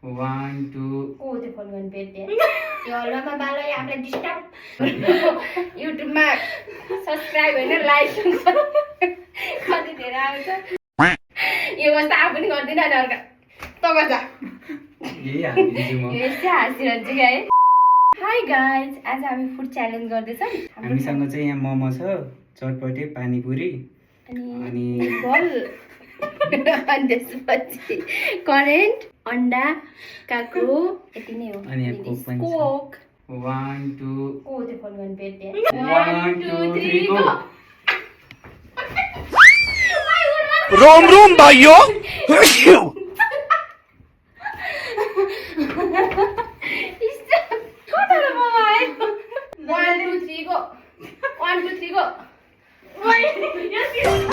1 2 को त्यो फोन गर्न भेट्यो यो हल्लामा बालै हामीलाई डिस्टर्ब युट्युबमा सब्स्क्राइब होइन लाइक कति धेरै आउँछ यो अवस्था आफू पनि गर्दिन अनि अर्का त गर्छ यही हालिदिन्छु म यस्तै हाँसिरहन्छ क्या है हाई गाइज आज हामी फुड च्यालेन्ज गर्दैछौँ हामीसँग चाहिँ यहाँ मोमो छ चटपटे पानीपुरी अनि बल अनि त्यसपछि करेन्ट अन्डा काकु यति नै हो अनि यहाँ कोक पनि छ। कोक 1 2 को त्यो फोन गर्न भेट्यो 1 2 3 गो रोम रोम भाइयों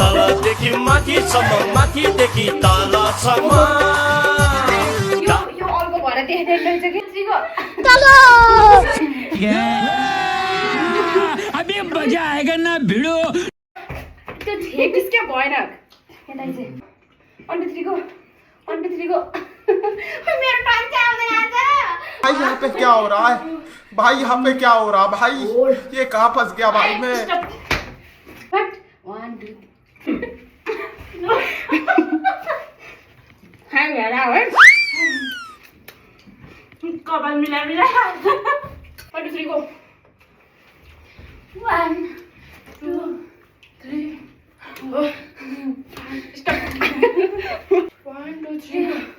तलदेखि माथिसम्म माथिदेखि तलसम्म यो अर्को भएर देख्दैन रहेछ कि त्रिको अभी मजा आएगा ना भिड़ो त्यो ठेकिस क्या भएन यता चाहिँ अन्त त्रिको मेरो टाइम चाहिँ आउँदैन आज भाई यहाँ पे क्या हो रहा है भाई यहाँ पे क्या हो रहा है भाई ये कहाँ फंस गया भाई मैं What? 1 2 हाय गरा है कपाल मिला 1 2 3 गो 1 2 3 स्टॉप 1 2 3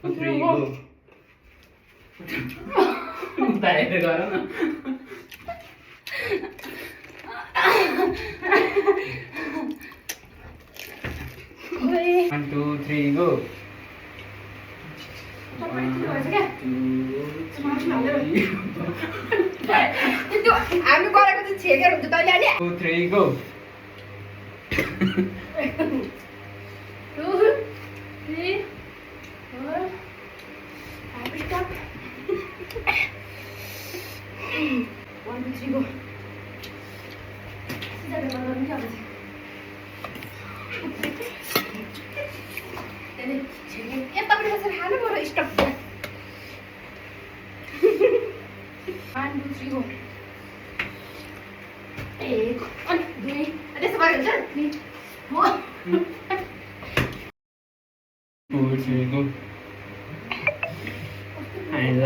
3 गो उताएर गर न 1 2 3 गो हामी गरेको चाहिँ छेकेर हुन्छ तैँले अनि 2 3 गो 2 3 4 5 stop 1 2 3 go यता पनि बसेर खानु पर्यो स्टप 1 2 3 go 1 अनि 2 त्यसो गरेर हुन्छ नि म 2 3 गो आइज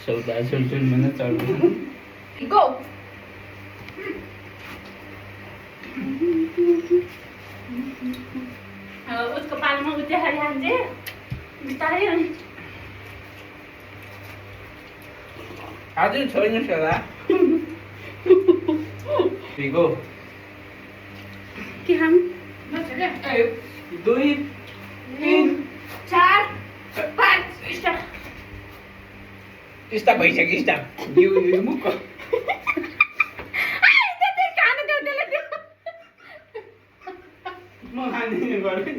सौदा सुल्टुन मन चढ्छ Go! उसको पालमा उचाहारी हान्छे बिस्तारै अनि आज छोड्नुहोस् होला गो के खाम बस रे 2 3 4 5 स्टार्ट स्टप भइसक्यो स्टप यो मुख आइ त खानु देऊ त्यसले म खाने गर्छु